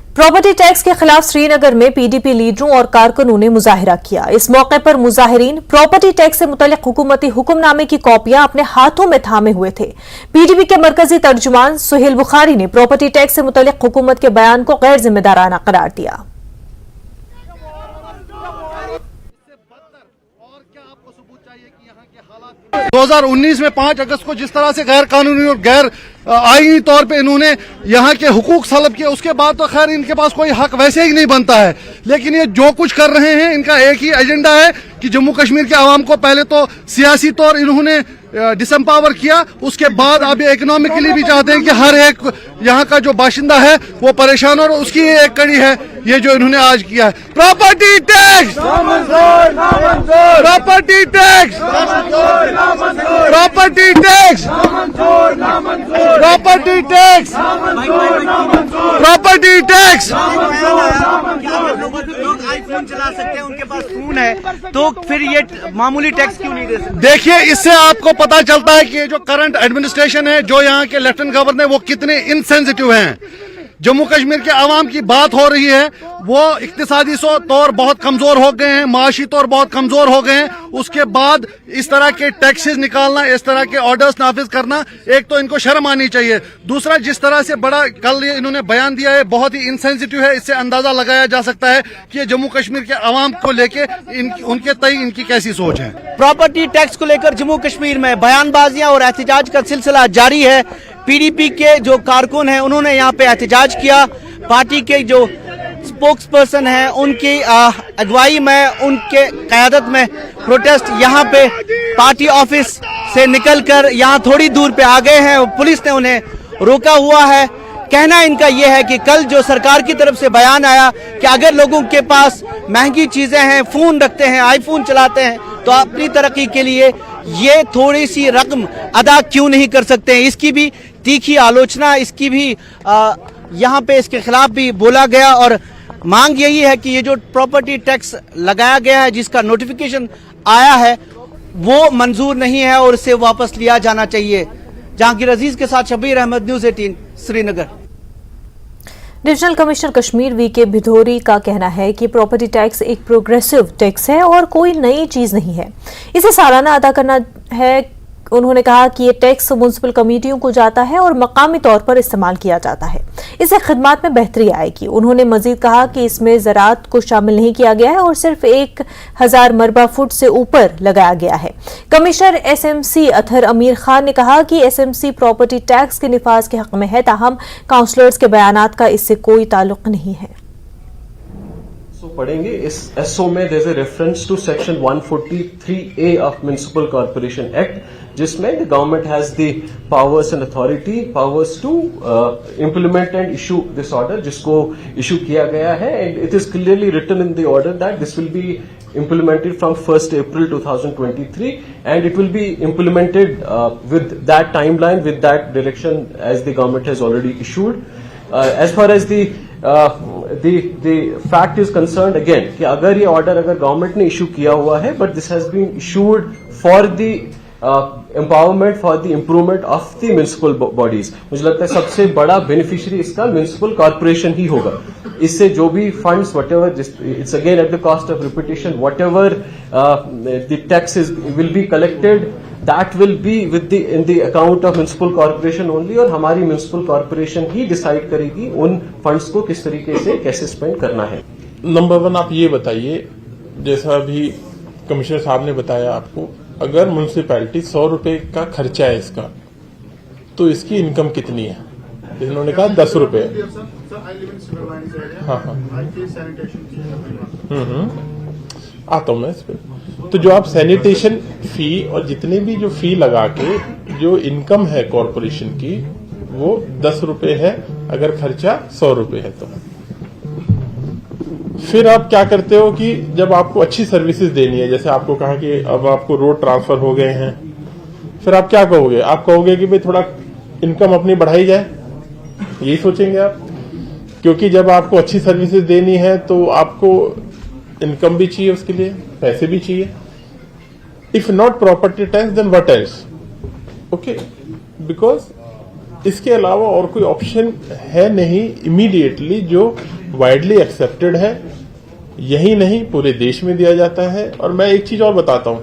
Property tax के खिलाफ श्रीनगर में पीडीपी लीडरों और कारकुनों ने मुजाहिरा किया। इस मौके पर मुजाहिरीन प्रॉपर्टी टैक्स से मुतल्लिक हुकूमती हुक्मनामे की कॉपियां अपने हाथों में थामे हुए थे। पीडीपी के मरकजी तर्जुमान सुहेल बुखारी ने प्रॉपर्टी टैक्स से मुतल्लिक हुकूमत के बयान को गैर जिम्मेदाराना करार दिया। 2019 में 5 अगस्त को जिस तरह से गैर कानूनी और गैर आईनी तौर पे इन्होंने यहाँ के हुकूक सलब किए, उसके बाद तो खैर इनके पास कोई हक वैसे ही नहीं बनता है। लेकिन ये जो कुछ कर रहे हैं, इनका एक ही एजेंडा है कि जम्मू कश्मीर के आवाम को पहले तो सियासी तौर इन्होंने डिसम्पावर किया, उसके बाद अब इकोनॉमिकली भी चाहते हैं कि हर एक यहाँ का जो बाशिंदा है वो परेशान हो। और उसकी एक कड़ी है ये जो इन्होंने आज किया है, property tax, property tax, property tax, property tax, property tax. लोग आईफोन चला सकते हैं, उनके पास फोन है, तो फिर ये मामूली टैक्स क्यों नहीं दे सकते? देखिए, इससे आपको पता चलता है कि जो करंट एडमिनिस्ट्रेशन है, जो यहाँ के लेफ्टिनेंट गवर्नर है, वो कितने इनसेंसिटिव हैं। जम्मू कश्मीर के आवाम की बात हो रही है, वो इक्तिसादी तौर बहुत कमजोर हो गए हैं, माशी तौर बहुत कमजोर हो गए हैं। उसके बाद इस तरह के टैक्सेस निकालना, इस तरह के ऑर्डर्स नाफिज करना, एक तो इनको शर्म आनी चाहिए। दूसरा, जिस तरह से बड़ा कल ये इन्होंने बयान दिया है, बहुत ही इनसेंसिटिव है। इससे अंदाजा लगाया जा सकता है कि ये जम्मू कश्मीर के आवाम को लेके उनके तय इनकी कैसी सोच है। प्रॉपर्टी टैक्स को लेकर जम्मू कश्मीर में बयानबाजियां और एहतजाज का सिलसिला जारी है। पीडीपी के जो कारकुन हैं, उन्होंने यहाँ पे एहतजाज किया। पार्टी के जो स्पोक्स पर्सन हैं, उनकी अगुवाई में, उनके क़यादत में प्रोटेस्ट यहाँ पे पार्टी ऑफिस से निकलकर यहाँ थोड़ी दूर पे आ गए हैं। पुलिस ने उन्हें रोका हुआ है। कहना इनका यह है कि कल जो सरकार की तरफ से बयान आया कि अगर लोगों के पास महंगी चीजें हैं, फोन रखते हैं, आईफोन चलाते हैं, तो अपनी तरक्की के लिए ये थोड़ी सी रकम अदा क्यों नहीं कर सकते हैं। इसकी भी तीखी आलोचना, इसकी भी यहाँ पे इसके खिलाफ भी बोला गया। और मांग यही है कि ये जो प्रॉपर्टी टैक्स लगाया गया है, जिसका नोटिफिकेशन आया है, वो मंजूर नहीं है और इसे वापस लिया जाना चाहिए। जहांगीर अजीज के साथ Shabir Ahmad, news 18 Srinagar. Divisional commissioner Kashmir VK Bhidori का कहना है कि प्रॉपर्टी टैक्स एक प्रोग्रेसिव टैक्स है और कोई नई चीज नहीं है, इसे सालाना अदा करना है। उन्होंने कहा कि ये टैक्स म्युनिसिपल कमेटियों को जाता है और मकामी तौर पर इस्तेमाल किया जाता है, इससे खिदमत में बेहतरी आएगी। उन्होंने मजीद कहा कि इसमें ज़राअत को शामिल नहीं किया गया है और सिर्फ 1000 मरबा फुट से ऊपर लगाया गया है। कमिश्नर एसएमसी अतहर अमीर खान ने कहा कि एसएमसी प्रॉपर्टी टैक्स के निफाज के हक में है, ताहम काउंसलर्स के बयानात का इससे कोई ताल्लुक नहीं है। पढ़ेंगे इस एसओ में there is a reference to section 143A of municipal corporation act, जिसमें the government has the powers and authority powers to implement and issue this order, जिसको इशू किया गया है। And it is clearly written in the order that this will be implemented from 1st April 2023 and it will be implemented with that timeline, with that direction as the government has already issued. As far as the fact is concerned, again कि अगर ये order अगर government ने issue किया हुआ है, but this has been issued for the empowerment, for the improvement of the municipal bodies, मुझे लगता है सबसे बड़ा beneficiary इसका municipal corporation ही होगा। इससे जो भी funds, whatever, it's again at the cost of repetition, whatever the taxes will be collected, that will be in the account of municipal corporation only, और हमारी municipal corporation ही decide करेगी उन funds को किस तरीके से कैसे spend करना है। नंबर 1 आप ये बताइए, जैसा अभी कमिश्नर साहब ने बताया आपको, अगर म्युनिसिपैलिटी 100 रुपए का खर्चा है इसका, तो इसकी इनकम कितनी है? इन्होंने कहा 10 रुपए। हाँ आता हूँ मैं इस पर। तो जो आप सैनिटेशन फी और जितने भी जो फी लगा के जो इनकम है कॉरपोरेशन की, वो 10 रुपए है अगर खर्चा 100 रुपए है। तो फिर आप क्या करते हो कि जब आपको अच्छी सर्विसेज देनी है, जैसे आपको कहा कि अब आपको रोड ट्रांसफर हो गए हैं, फिर आप क्या कहोगे? आप कहोगे कि भाई थोड़ा इनकम अपनी बढ़ाई जाए, यही सोचेंगे आप, क्योंकि जब आपको अच्छी सर्विसेज देनी है तो आपको इनकम भी चाहिए, उसके लिए पैसे भी चाहिए। If not property tax then what else? Okay, because इसके अलावा और कोई ऑप्शन है नहीं इमीडिएटली जो वाइडली एक्सेप्टेड है। यही नहीं, पूरे देश में दिया जाता है। और मैं एक चीज और बताता हूं,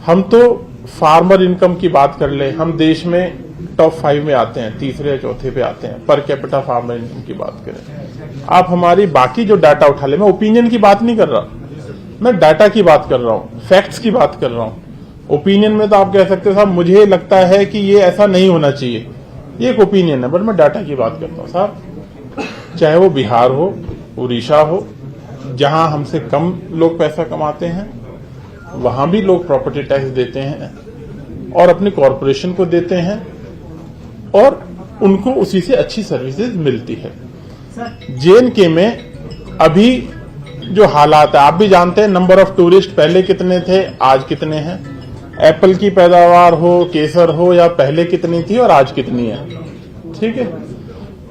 हम तो फार्मर इनकम की बात कर ले, हम देश में टॉप 5 में आते हैं, तीसरे या चौथे पे आते हैं पर कैपिटा फार्मर इनकम की बात करें। आप हमारी बाकी जो डाटा उठा ले, मैं ओपिनियन की बात नहीं कर रहा, मैं डाटा की बात कर रहा हूं, फैक्ट्स की बात कर रहा हूं। ओपिनियन में तो आप कह सकते हो साहब मुझे लगता है कि ये ऐसा नहीं होना चाहिए, ये एक ओपिनियन है, बट मैं डाटा की बात करता हूं साहब। चाहे वो बिहार हो, उड़ीसा हो, जहां हमसे कम लोग पैसा कमाते हैं वहां भी लोग प्रॉपर्टी टैक्स देते हैं और अपने कॉरपोरेशन को देते हैं और उनको उसी से अच्छी सर्विसेज मिलती है। JNK में अभी जो हालात है आप भी जानते हैं, नंबर ऑफ टूरिस्ट पहले कितने थे, आज कितने हैं। एप्पल की पैदावार हो, केसर हो, या पहले कितनी थी और आज कितनी है, ठीक है।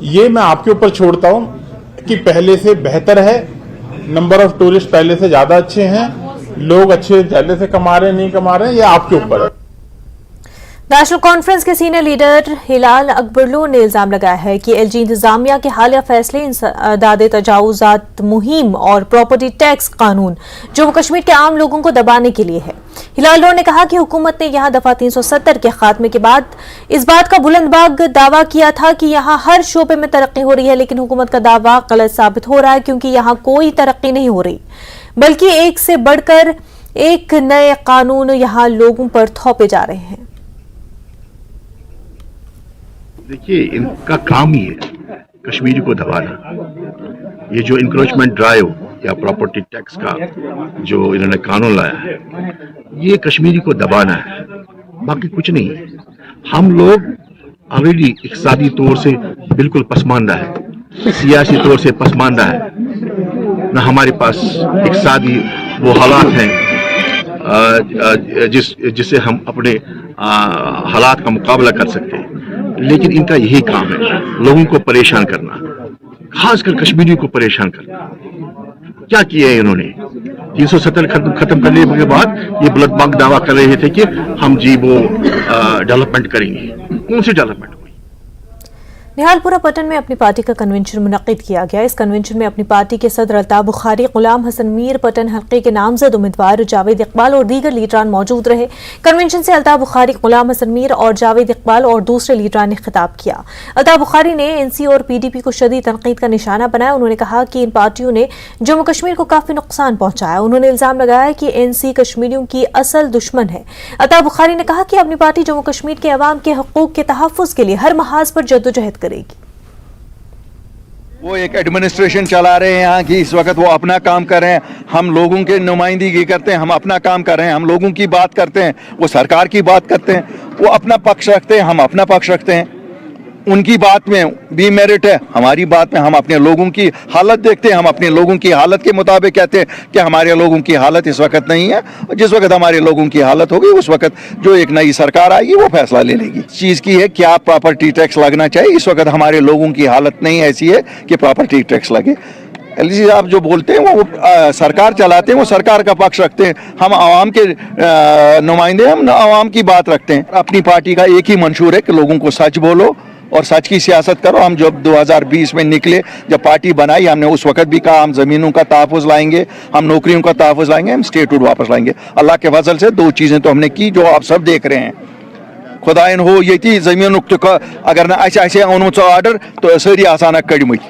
ये मैं आपके ऊपर छोड़ता हूं कि पहले से बेहतर है, नंबर ऑफ टूरिस्ट पहले से ज्यादा अच्छे हैं, लोग अच्छे पहले से कमा रहे हैं नहीं कमा रहे हैं, ये आपके ऊपर है। नेशनल कॉन्फ्रेंस के सीनियर लीडर हिलाल अकबरलू ने इल्जाम लगाया है कि LG इंतजामिया के हालिया फैसले इंसदादे तजावुजात मुहिम और प्रॉपर्टी टैक्स कानून जम्मू कश्मीर के आम लोगों को दबाने के लिए है। हिलाल ने कहा कि हुकूमत ने यहां दफा 370 के खात्मे के बाद इस बात का बुलंदबाग दावा किया था कि यहां हर शोबे में तरक्की हो रही है, लेकिन हुकूमत का दावा गलत साबित हो रहा है क्योंकि यहां कोई तरक्की नहीं हो रही, बल्कि एक से बढ़कर एक नए कानून यहां लोगों पर थोपे जा रहे हैं। देखिए, इनका काम ही है कश्मीरी को दबाना। ये जो इंक्रोचमेंट ड्राइव या प्रॉपर्टी टैक्स का जो इन्होंने कानून लाया है, ये कश्मीरी को दबाना है, बाकी कुछ नहीं है। हम लोग ऑलरेडी इक़्तिसादी तौर से बिल्कुल पसमानदा है, सियासी तौर से पसमानदा है, न हमारे पास इक़्तिसादी वो हालात हैं जिससे हम अपने हालात का मुकाबला कर सकते हैं। लेकिन इनका यही काम है, लोगों को परेशान करना, खासकर कश्मीरियों को परेशान करना। क्या किया है इन्होंने? 370 खत्म करने के बाद ये बुलंदबाग दावा कर रहे थे कि हम जी वो डेवलपमेंट करेंगे। कौन सी डेवलपमेंट? निहालपुरा पटन में अपनी पार्टी का कन्वेंशन मुनक्किद किया गया। इस कन्वेंशन में अपनी पार्टी के सदर अल्ताफ बुखारी, गुलाम हसन मीर पटन हल्के के नामजद उम्मीदवार जावेद इकबाल और दीगर लीडरान मौजूद रहे। कन्वेंशन से अल्ताफ बुखारी, गुलाम हसन मीर और जावेद इकबाल और दूसरे लीडरान ने खिताब किया। अल्ताफ बुखारी ने NC और PDP को शदीद तनकीद का निशाना बनाया। उन्होंने कहा कि इन पार्टियों ने जम्मू कश्मीर को काफी नुकसान पहुंचाया। उन्होंने इल्जाम लगाया कि NC कश्मीरियों की असल दुश्मन है। अल्ताफ बुखारी ने कहा कि अपनी पार्टी जम्मू कश्मीर के अवाम के हकूक के तहफ़्फ़ुज़ के लिए हर महाज पर जद्दोजहद करेगी। वो एक एडमिनिस्ट्रेशन चला रहे हैं यहाँ की, इस वक्त वो अपना काम कर रहे हैं, हम लोगों के नुमाइंदगी करते हैं, हम अपना काम कर रहे हैं, हम लोगों की बात करते हैं, वो सरकार की बात करते हैं, वो अपना पक्ष रखते हैं, हम अपना पक्ष रखते हैं। उनकी बात में भी मेरिट है, हमारी बात में हम अपने लोगों की हालत देखते हैं, हम अपने लोगों की हालत के मुताबिक कहते हैं कि हमारे लोगों की हालत इस वक्त नहीं है। जिस वक्त हमारे लोगों की हालत होगी उस वक्त जो एक नई सरकार आएगी वो फैसला ले लेगी। चीज़ की है क्या प्रॉपर्टी टैक्स लगना चाहिए, इस वक्त हमारे लोगों की हालत नहीं ऐसी है कि प्रॉपर्टी टैक्स लगे। LG साहब जो बोलते हैं वो सरकार चलाते हैं, वो सरकार का पक्ष रखते हैं, हम आवाम के नुमाइंदे, हम आवाम की बात रखते हैं। अपनी पार्टी का एक ही मंशूर है कि लोगों को सच बोलो और सच की सियासत करो। हम जब 2020 में निकले, जब पार्टी बनाई, हमने उस वक्त भी कहा हम ज़मीनों का तहफ़्फ़ुज़ लाएंगे, हम नौकरियों का तहफ़्फ़ुज़ लाएंगे, हम स्टेटहुड वापस लाएंगे। अल्लाह के फजल से 2 चीज़ें तो हमने की जो आप सब देख रहे हैं। खुदाइन हो ये ज़मीन अगर ना ऐसे ओनमुत ऑर्डर तो सारी आसान कड़मत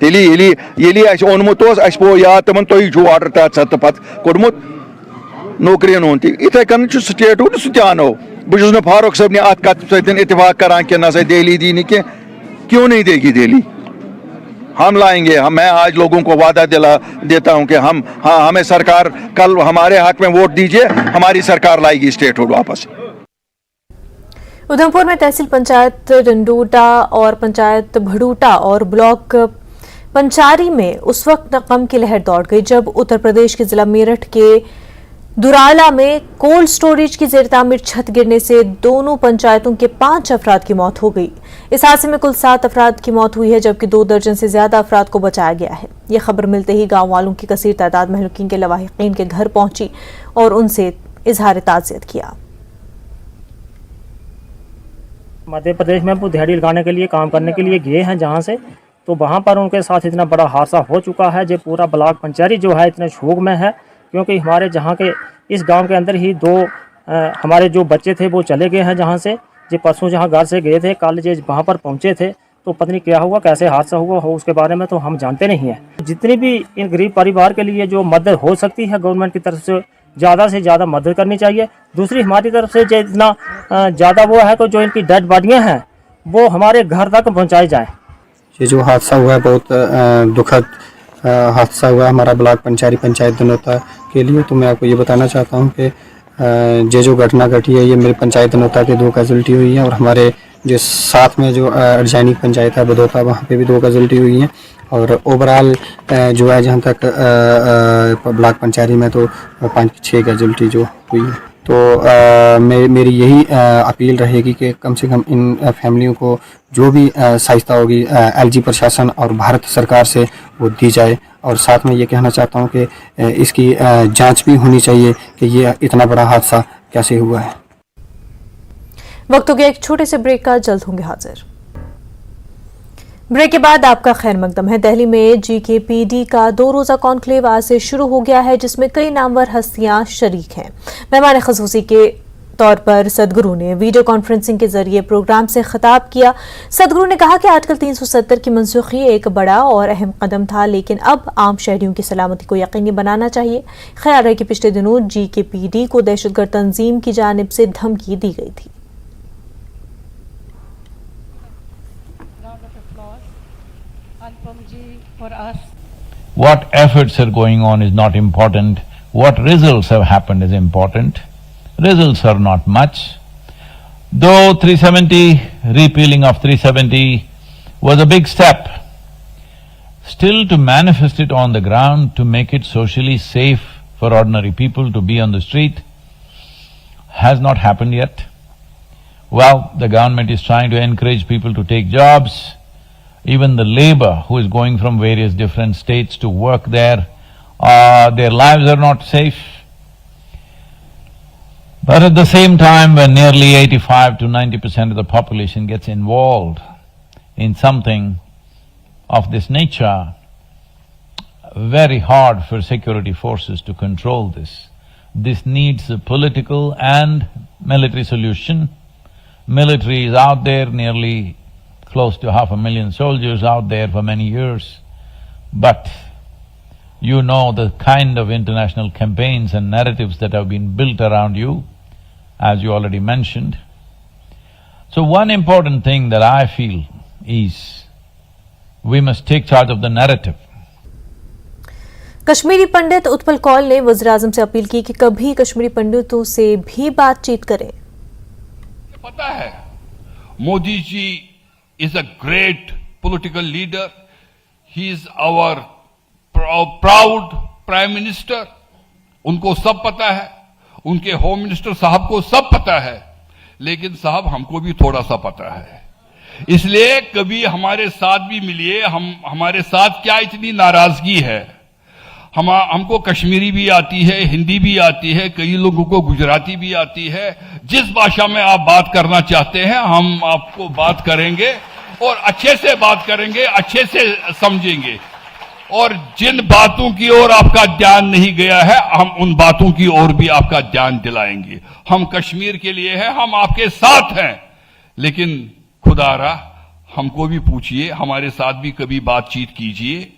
ये ओनमुत पो याद तमन तुम छो ऑर्डर तहत पत कोड़मुत नौकरियन हूं इथे कन स्टेटहुड सह अनो बहुत फारूक साहब ने अत कत सतन इतफाक करान कि नसा दिल्ली दी नहीं क्यों नहीं देगी दिल्ली, हम लाएंगे। मैं आज लोगों को वादा देता हूं कि हमें सरकार कल हमारे हक में वोट दीजिए, हमारी सरकार लाएगी स्टेटहुड वापस। उधमपुर में तहसील पंचायत डंडूटा और पंचायत भड़ूटा और ब्लॉक पंचारी में उस वक्त गम की लहर दौड़ गई जब उत्तर प्रदेश के जिला मेरठ के दुराला में कोल्ड स्टोरेज की जेर तामीर छत गिरने से दोनों पंचायतों के 5 अफराद की मौत हो गई। इस हादसे में कुल 7 अफराद की मौत हुई है जबकि 2 दर्जन से ज्यादा अफराद को बचाया गया है। यह खबर मिलते ही गांव वालों की कसीर तादाद महलूकीन के लवाहिकीन के घर पहुंची और उनसे इजहार ताज़ियत किया। मध्य प्रदेश में वो दिहाड़ी लगाने के लिए काम करने के लिए गए हैं जहाँ से, तो वहाँ पर उनके साथ इतना बड़ा हादसा हो चुका है। जो पूरा ब्लॉक पंचायत जो है इतने शोक में है, क्योंकि हमारे जहाँ के इस गांव के अंदर ही दो हमारे जो बच्चे थे वो चले गए हैं जहाँ से। जो परसों जहाँ घर से गए थे, कल जो वहाँ पर पहुँचे थे, तो पता नहीं क्या हुआ, कैसे हादसा हुआ हो, उसके बारे में तो हम जानते नहीं हैं। जितनी भी इन गरीब परिवार के लिए जो मदद हो सकती है गवर्नमेंट की तरफ से ज़्यादा मदद करनी चाहिए। दूसरी हमारी तरफ से जो इतना ज़्यादा वो है, तो जो इनकी डेड बॉडियाँ हैं वो हमारे घर तक पहुँचाई जाए। ये जो हादसा हुआ है बहुत दुखद हादसा हुआ है हमारा ब्लॉक पंचायत दनौता के लिए। तो मैं आपको ये बताना चाहता हूँ कि ये जो घटना घटी है ये मेरे पंचायत दनौता के 2 कैजुअल्टी हुई है, और हमारे जो साथ में जो अर्जैनिक पंचायत है बदौता, वहाँ पे भी 2 कैजुअल्टी हुई हैं। और ओवरऑल जो है जहाँ तक ब्लॉक पंचायत में तो 5-6 कैजुअल्टी जो हुई है। तो मेरी यही अपील रहेगी कि कम से कम इन फैमिलियों को जो भी सहायता होगी एलजी प्रशासन और भारत सरकार से वो दी जाए। और साथ में ये कहना चाहता हूँ कि इसकी जांच भी होनी चाहिए कि ये इतना बड़ा हादसा कैसे हुआ है। वक्त हो गया एक छोटे से ब्रेक का, जल्द होंगे हाजिर। ब्रेक के बाद आपका खैर मकदम है। दिल्ली में जीकेपीडी का 2 रोजा कॉन्क्लेव आज से शुरू हो गया है, जिसमें कई नामवर हस्तियां शरीक हैं। मेहमान ख़ुसूसी के तौर पर सदगुरु ने वीडियो कॉन्फ्रेंसिंग के जरिए प्रोग्राम से खिताब किया। सदगुरु ने कहा कि आर्टिकल 370 की मनसूखी एक बड़ा और अहम कदम था, लेकिन अब आम शहरियों की सलामती को यकीनी बनाना चाहिए। ख्याल है कि पिछले दिनों जीकेपीडी को दहशतगर्द तंजीम की जानिब से धमकी दी गई थी। What efforts are going on is not important. What results have happened is important. Results are not much. Though 370, repealing of 370 was a big step, still to manifest it on the ground, to make it socially safe for ordinary people to be on the street, has not happened yet. Well, the government is trying to encourage people to take jobs. Even the labor who is going from various different states to work there, their lives are not safe. But at the same time, when nearly 85 to 90% of the population gets involved in something of this nature, very hard for security forces to control this. This needs a political and military solution. Military is out there, nearly close to 500,000 soldiers out there for many years. But you know the kind of international campaigns and narratives that have been built around you, as you already mentioned. So one important thing that I feel is we must take charge of the narrative. Kashmiri पंडित उत्पल कौल ने वज़ीर-ए-आज़म से appeal की कि कभी कश्मीरी पंडितों से भी बातचीत करें। पता है Modi ji is a great political leader. He is our proud Prime Minister. उनको सब पता है, उनके होम मिनिस्टर साहब को सब पता है, लेकिन साहब हमको भी थोड़ा सा पता है। इसलिए कभी हमारे साथ भी मिलिए, हमारे साथ क्या इतनी नाराजगी है। हमको कश्मीरी भी आती है, हिंदी भी आती है, कई लोगों को गुजराती भी आती है। जिस भाषा में आप बात करना चाहते हैं हम आपको बात करेंगे और अच्छे से बात करेंगे, अच्छे से समझेंगे। और जिन बातों की ओर आपका ध्यान नहीं गया है, हम उन बातों की ओर भी आपका ध्यान दिलाएंगे। हम कश्मीर के लिए हैं, हम आपके साथ हैं, लेकिन खुदारा हमको भी पूछिए, हमारे साथ भी कभी बातचीत कीजिए।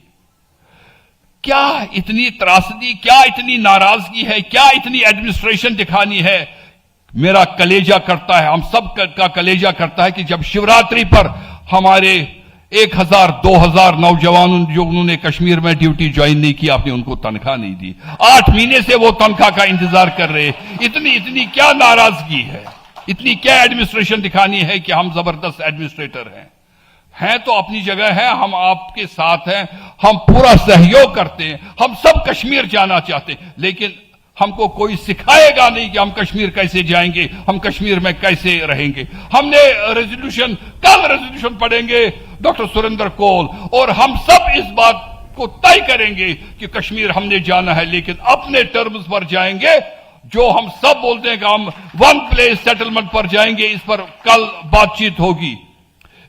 क्या इतनी त्रासदी, क्या इतनी नाराजगी है, क्या इतनी एडमिनिस्ट्रेशन दिखानी है? मेरा कलेजा करता है, हम सब का कलेजा करता है कि जब शिवरात्रि पर हमारे 1000-2000 नौजवानों जो उन्होंने कश्मीर में ड्यूटी ज्वाइन नहीं की, आपने उनको तनख्वाह नहीं दी। 8 महीने से वो तनख्वाह का इंतजार कर रहे। इतनी क्या नाराजगी है, इतनी क्या एडमिनिस्ट्रेशन दिखानी है कि हम जबरदस्त एडमिनिस्ट्रेटर हैं तो अपनी जगह है, हम आपके साथ हैं, हम पूरा सहयोग करते हैं, हम सब कश्मीर जाना चाहते हैं, लेकिन हमको कोई सिखाएगा नहीं कि हम कश्मीर कैसे जाएंगे, हम कश्मीर में कैसे रहेंगे। हमने कल रेजोल्यूशन पढ़ेंगे डॉक्टर सुरेंद्र कौल, और हम सब इस बात को तय करेंगे कि कश्मीर हमने जाना है, लेकिन अपने टर्म्स पर जाएंगे, जो हम सब बोलते हैं कि हम वन प्लेस सेटलमेंट पर जाएंगे, इस पर कल बातचीत होगी।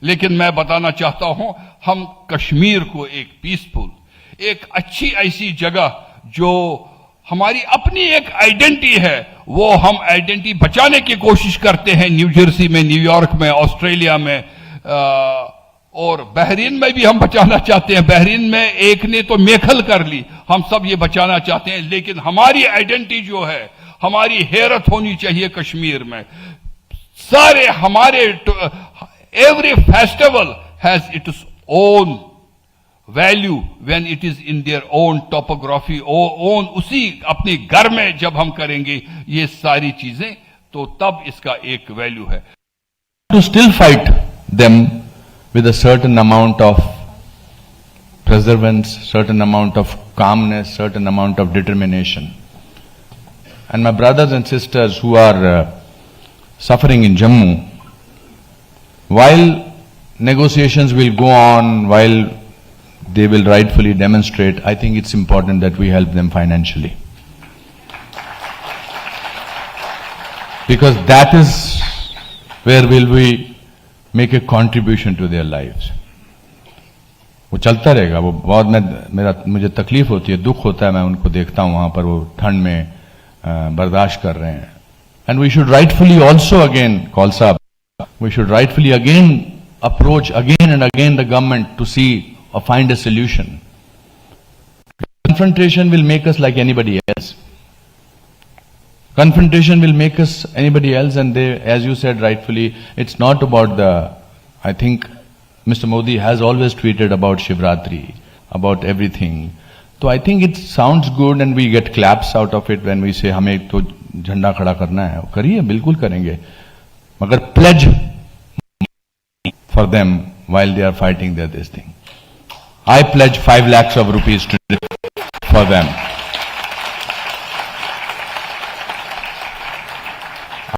लेकिन मैं बताना चाहता हूं, हम कश्मीर को एक पीसफुल, एक अच्छी ऐसी जगह जो हमारी अपनी एक आइडेंटिटी है, वो हम आइडेंटिटी बचाने की कोशिश करते हैं। न्यू जर्सी में, न्यूयॉर्क में, ऑस्ट्रेलिया में और बहरीन में भी हम बचाना चाहते हैं। बहरीन में एक ने तो मेखल कर ली, हम सब ये बचाना चाहते हैं। लेकिन हमारी आइडेंटिटी जो है, हमारी हैरत होनी चाहिए कश्मीर में। सारे हमारे every festival has its own value when it is in their own topography, own उसी अपने घर में जब हम करेंगे ये सारी चीजें, तो तब इसका एक वैल्यू है। To still fight them with a certain amount of perseverance, certain amount of calmness, certain amount of determination. And my brothers and sisters who are suffering in Jammu, while negotiations will go on, while they will rightfully demonstrate, I think it's important that we help them financially. Because that is where will we make a contribution to their lives. वो चलता रहेगा, वो बहुत मुझे तकलीफ होती है, दुख होता है, मैं उनको देखता हूँ वहां पर वो ठंड में बर्दाश्त कर रहे हैं. And we should rightfully also again, Kaul Sahab, we should rightfully again approach again and again the government to see or find a solution. Confrontation will make us like anybody else. Confrontation will make us anybody else, and they, as you said rightfully, it's not about the, I think Mr. Modi has always tweeted about Shivratri, about everything. So I think it sounds good and we get claps out of it when we say हमें तो झंडा खड़ा करना है. करिए, बिल्कुल करेंगे. मगर pledge for them while they are fighting their this thing. I pledge 5 lakhs of rupees today for them.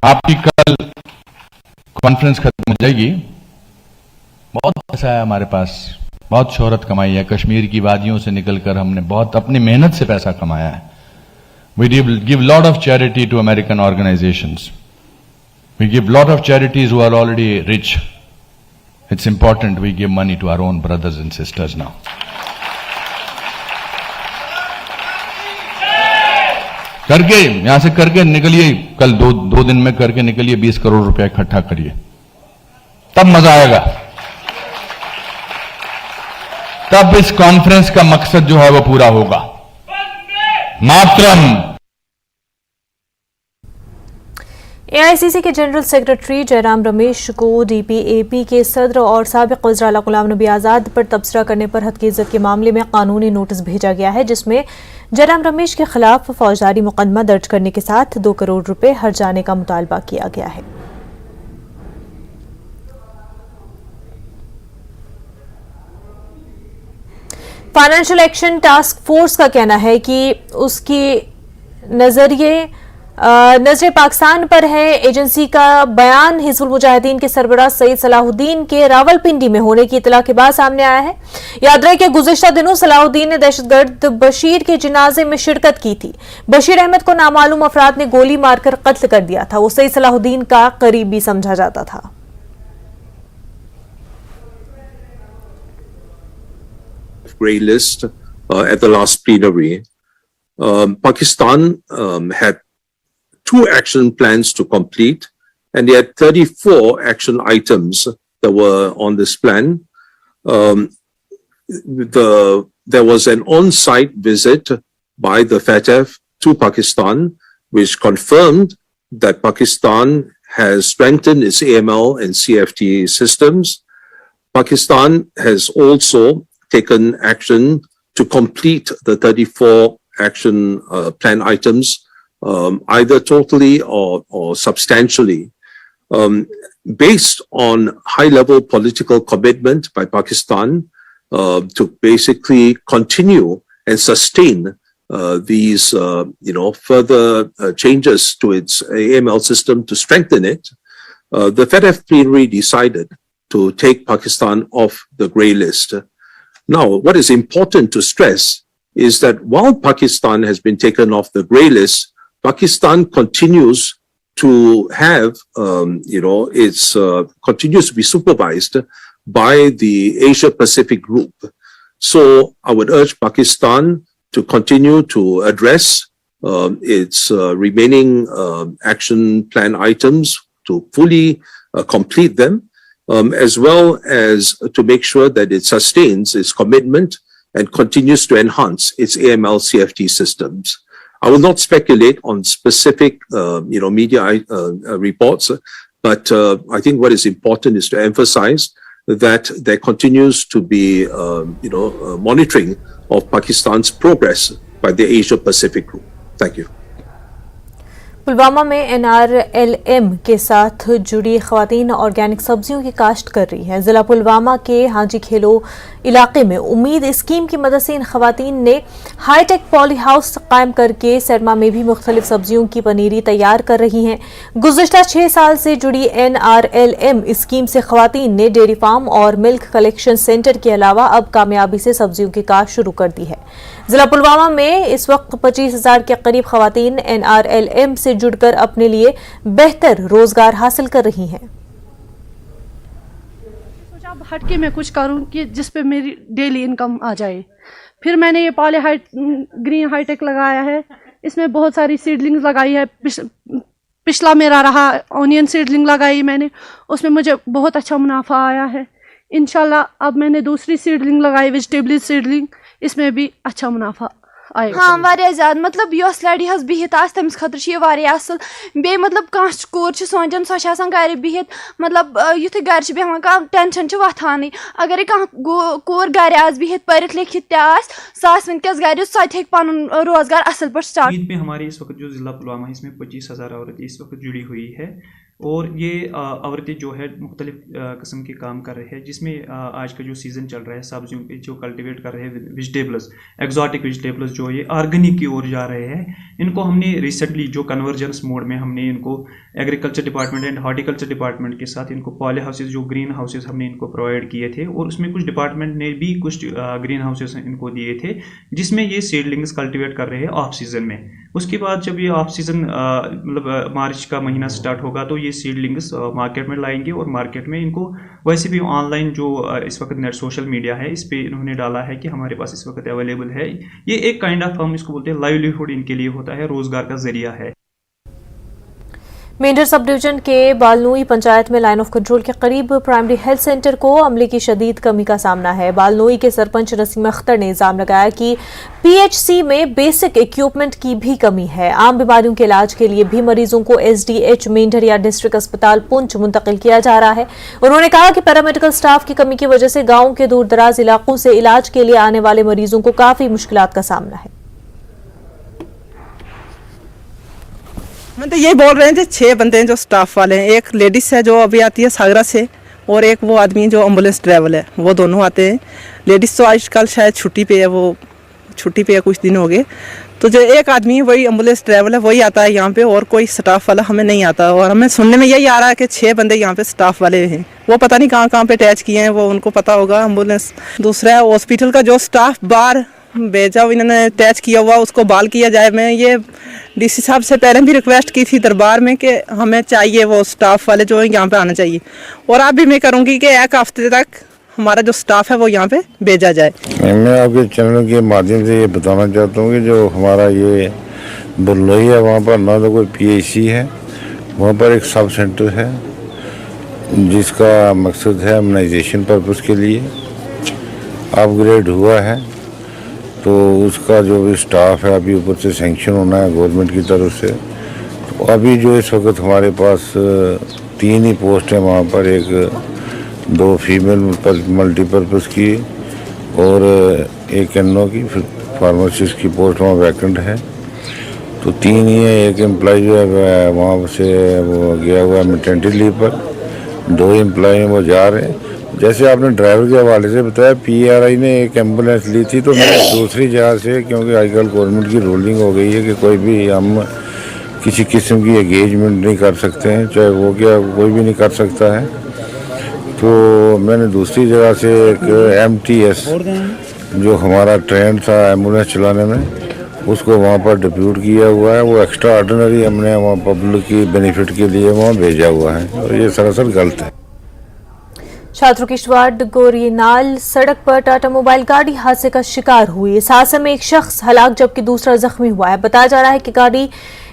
आपकी कल कॉन्फ्रेंस खत्म हो जाएगी. बहुत पैसा है हमारे पास, बहुत शोहरत कमाई है. कश्मीर की वादियों से निकलकर हमने बहुत अपनी मेहनत से पैसा कमाया है. We give lot of charity to American organizations. We give lot of charities who are already rich. It's important we give money to our own brothers and sisters now. करके यहां से करके निकलिए, कल दो दिन में करके निकलिए, 20 करोड़ रुपया इकट्ठा करिए, तब मजा आएगा. तब इस कॉन्फ्रेंस का मकसद जो है वो पूरा होगा. मातरम. एआईसीसी के जनरल सेक्रेटरी जयराम रमेश को डीपीएपी के सदर और साबिक वज़ीर गुलाम नबी आज़ाद पर तबसरा करने पर हद की इज्जत के मामले में कानूनी नोटिस भेजा गया है, जिसमें जयराम रमेश के खिलाफ फौजदारी मुकदमा दर्ज करने के साथ 2 करोड़ रुपए हर्जाने का मुतालबा किया गया है. फाइनेंशियल एक्शन टास्क फोर्स का कहना है कि उसकी नजर पाकिस्तान पर है. एजेंसी का बयान हिजबुल मुजाहिदीन के सरबराह सईद सलाहुद्दीन के रावलपिंडी में होने की इतला के बाद सामने आया है. याद रहे कि गुज़िश्ता दिनों सलाहुद्दीन ने दहशतगर्द बशीर के जनाजे में शिरकत की थी. बशीर अहमद को नामालूम अफराद ने गोली मारकर कत्ल कर दिया था. वो सईद सलाहुद्दीन का करीबी समझा जाता था. Grey list at the last plenary. Pakistan had 2 action plans to complete, and they had 34 action items that were on this plan. There was an on-site visit by the FATF to Pakistan, which confirmed that Pakistan has strengthened its AML and CFT systems. Pakistan has also taken action to complete the 34 action plan items, either totally or substantially, based on high-level political commitment by Pakistan to basically continue and sustain these, further changes to its AML system to strengthen it. The FATF plenary decided to take Pakistan off the grey list. Now, what is important to stress is that while Pakistan has been taken off the grey list, Pakistan continues to have, its continues to be supervised by the Asia Pacific Group. So I would urge Pakistan to continue to address its remaining action plan items, to fully complete them, as well as to make sure that it sustains its commitment and continues to enhance its AML CFT systems. I will not speculate on specific, media reports, but I think what is important is to emphasize that there continues to be, monitoring of Pakistan's progress by the Asia Pacific Group. Thank you. Pulwama में NRLM के साथ जुड़ी खवातीन organic सब्जियों की काश्त कर रही हैं। जिला पुलवामा के हाजी खेलो इलाके में उम्मीद स्कीम की मदद से इन खवातीन ने हाईटेक पॉली हाउस कायम करके सरमा में भी मुख्तलिफ सब्जियों की पनीरी तैयार कर रही हैं। गुज़िश्ता 6 साल से जुड़ी NRLM स्कीम से खवातीन ने डेयरी फार्म और मिल्क कलेक्शन सेंटर के अलावा अब कामयाबी से सब्जियों की काश्त शुरू कर दी है। जिला पुलवामा में इस वक्त 25,000 के करीब खवातीन NRLM से जुड़कर अपने लिए बेहतर रोजगार हासिल कर रही हैं। सोचा अब हटके मैं कुछ करूं कि जिस पे मेरी डेली इनकम आ जाए। फिर मैंने ये ग्रीन हाईटेक लगाया है। इसमें बहुत सारी सीडलिंग्स लगाई है। पिछला मेरा रहा ऑनियन सीडलिंग लगाई मैंने, उसमें मुझे बहुत अच्छा मुनाफा आया है। इंशाल्लाह अब मैंने दूसरी सीडलिंग लगाई वेजिटेबल सीडलिंग, इसमें भी अच्छा मुनाफा आएगा। हाँ वारिया ज़्यादा मतलब यस लड़ी हस बिहित आस तमिस खतर छ वारिया असल बे मतलब कांस कोर छ सोचन सो छ आसान घर बिहित मतलब युथे घर छ बेहवान का टेंशन छ वथानी। अगर कह कोर घर आस बिहित पढ़ित लिखित ते आस सास वनकस घर सो हेक पनुन रोजगार असल पर स्टार्ट। ईद में हमारे इस वक्त जो जिला पुलवामा है इसमें 25,000 औरतें इस वक्त जुड़ी हुई है और ये औरतें जो है मुख्तलिफ किस्म के काम कर रहे हैं, जिसमें आज का जो सीज़न चल रहा है सब्जियों के जो कल्टीवेट कर रहे हैं वेजिटेबल्स, एक्जॉटिक वेजिटेबल्स जो ये ऑर्गेनिक की ओर जा रहे हैं, इनको हमने रिसेंटली जो कन्वर्जेंस मोड में हमने इनको agriculture department and horticulture department के साथ इनको पॉली हाउसेज जो ग्रीन हाउसेज हमने इनको प्रोवाइड किए थे और उसमें कुछ डिपार्टमेंट ने भी कुछ ग्रीन हाउसेज इनको दिए थे जिसमें ये सीडलिंग्स कल्टीवेट कर रहे हैं ऑफ सीज़न में। उसके बाद जब ये ऑफ सीज़न मतलब मार्च का महीना स्टार्ट होगा तो ये सीडलिंग्स मार्केट में लाएंगे और मार्केट में इनको वैसे भी ऑनलाइन जो इस वक्त नेट सोशल मीडिया है इस पे इन्होंने डाला है कि हमारे पास इस वक्त अवेलेबल है। ये एक काइंड ऑफ हम इसको बोलते हैं लाइवलीहुड इनके लिए होता है, रोजगार का जरिया है। मेंढर सब डिवीजन के बालनोई पंचायत में लाइन ऑफ कंट्रोल के करीब प्राइमरी हेल्थ सेंटर को अमले की शदीद कमी का सामना है। बालनोई के सरपंच नसीम अख्तर ने इल्जाम लगाया कि पीएचसी में बेसिक इक्विपमेंट की भी कमी है। आम बीमारियों के इलाज के लिए भी मरीजों को एसडीएच मेंढर या डिस्ट्रिक्ट अस्पताल पुंछ मुंतकिल किया जा रहा है। उन्होंने कहा कि पैरामेडिकल स्टाफ की कमी की वजह से गाँव के दूर दराज इलाकों से इलाज के लिए आने वाले मरीजों को काफी मुश्किलात का सामना है। मैं तो यही बोल रहे थे 6 बंदे हैं जो स्टाफ वाले हैं, एक लेडीज है जो अभी आती है सागरा से और एक वो आदमी जो एम्बुलेंस ड्राइवर है, वो दोनों आते हैं। लेडीज तो आजकल शायद छुट्टी पे है, वो छुट्टी पे है, कुछ दिन हो गए। तो जो एक आदमी है वही एम्बुलेंस ड्राइवर है, वही आता है यहाँ पे और कोई स्टाफ वाला हमें नहीं आता। और हमें सुनने में यही आ रहा है कि 6 बंदे यहाँ पे स्टाफ वाले हैं, वो पता नहीं कहाँ पे अटैच किए हैं, वो उनको पता होगा एम्बुलेंस। दूसरा है हॉस्पिटल का जो स्टाफ बाहर भेजा इन्होंने अटैच किया हुआ उसको बहाल किया जाए। मैं ये डीसी साहब से पहले भी रिक्वेस्ट की थी दरबार में कि हमें चाहिए वो स्टाफ वाले जो यहाँ पे आना चाहिए, और अब भी मैं करूँगी कि 1 हफ्ते तक हमारा जो स्टाफ है वो यहाँ पे भेजा जाए। मैं आपके चैनल के माध्यम से ये बताना चाहता हूँ कि जो हमारा ये बल्लोई है वहाँ पर ना तो कोई पीएचसी है, वहाँ पर एक सब सेंटर है जिसका मकसद है इम्यूनाइजेशन पर्पज़ के लिए अपग्रेड हुआ है। तो उसका जो भी स्टाफ है अभी ऊपर से सेंक्शन होना है गवर्नमेंट की तरफ से। तो अभी जो इस वक्त हमारे पास 3 ही पोस्ट हैं वहाँ पर, एक 2 फीमेल मल्टीपर्पज़ की और एक एनओ की, फिर फार्मासिस्ट की पोस्ट वहाँ वैकेंट है। तो 3 ही है। एक एम्प्लॉय जो है वहाँ से वो गया हुआ है मैटरनिटी लीव पर, 2 एम्प्लॉय वो जा रहे हैं। जैसे आपने ड्राइवर के हवाले से बताया पीआरआई ने एक एम्बुलेंस ली थी, तो मैं दूसरी जगह से, क्योंकि आजकल गवर्नमेंट की रूलिंग हो गई है कि कोई भी हम किसी किस्म की एंगेजमेंट नहीं कर सकते हैं, चाहे वो क्या कोई भी नहीं कर सकता है। तो मैंने दूसरी जगह से एक एमटीएस जो हमारा ट्रेंड था एम्बुलेंस चलाने में, उसको वहाँ पर डिप्यूट किया हुआ है। वो एक्स्ट्रा ऑर्डिनरी हमने वहाँ पब्लिक की बेनिफिट के लिए वहाँ भेजा हुआ है और ये सरासर गलत है। छात्रों किश्तवाड़ गोरीनाल सड़क पर टाटा मोबाइल गाड़ी हादसे का शिकार हुई। इस हादसे में एक शख्स हलाक जबकि दूसरा जख्मी हुआ है। बताया जा रहा है कि गाड़ी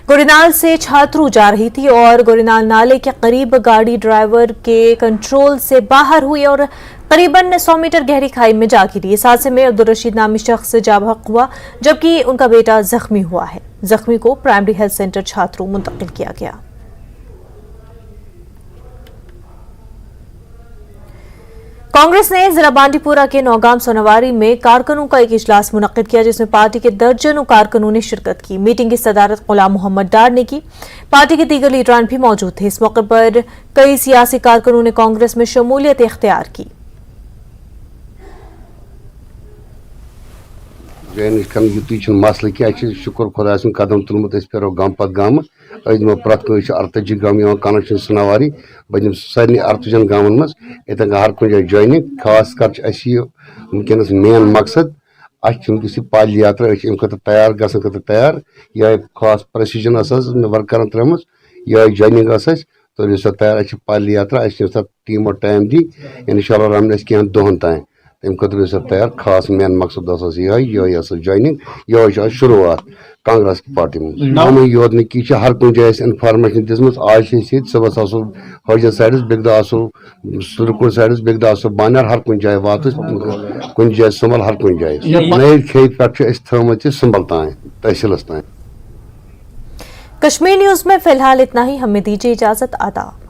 गोरीनाल से छात्रू जा रही थी और गोरीनाल नाले के करीब गाड़ी ड्राइवर के कंट्रोल से बाहर हुई और करीबन 100 मीटर गहरी खाई में जा गिरी। इस हादसे में अब्दुल रशीद नामी शख्स जाँ बहक हुआ जबकि उनका बेटा जख्मी हुआ है। जख्मी को प्राइमरी हेल्थ सेंटर छात्रू मुंतकिल किया गया। कांग्रेस ने जिला बांडीपुरा के नौगाम सोनावारी में कारकुनों का एक इजलास मुनक्किद किया जिसमें पार्टी के दर्जनों कारकुनों ने शिरकत की। मीटिंग की सदारत गुलाम मोहम्मद डार ने की। पार्टी के दीगर लीडरान भी मौजूद थे। इस मौके पर कई सियासी कारकुनों ने कांग्रेस में शमूलियत इख्तियार की। मसल क्या शुक्र खुदा कदम तुलमुत फेरो गम पत गम दिमो प्रत 48 गम कनेक्शन सोनावारी बह सारे 48 गामन मज इतन हर कुछ जाए ज्वाइनिंग खास कर वनकस मेन मकसद अस पाल यात्रा अम तैयार गसन खतर तैयार यह खास प्रेसिजन मे वर्कर त्रम यह ज्वाइनिंग तो सा तैयार पाल यात्रा टीमो टाइम दी इंशाअल्लाह रहमान कह दोहन तान तम खतर तैयार खास मेन मकसद यह ज्वाइनिंग यह शुरुआत कांग्रेस की पार्टी में योत नी हर कुछ जाए इन्फॉर्मेशन दिसम आज सुबह आसो हौजा साइडस बेग आसो सुरकुर साइडस बेग आसो बानर हर कुछ जाए वात कुछ जाए सुमल हर कुछ जाए नई खेत पे थमत सुंबल तान तहसीलस तान। कश्मीर न्यूज में फिलहाल इतना ही। हमें दीजिए इजाजत। आदाब।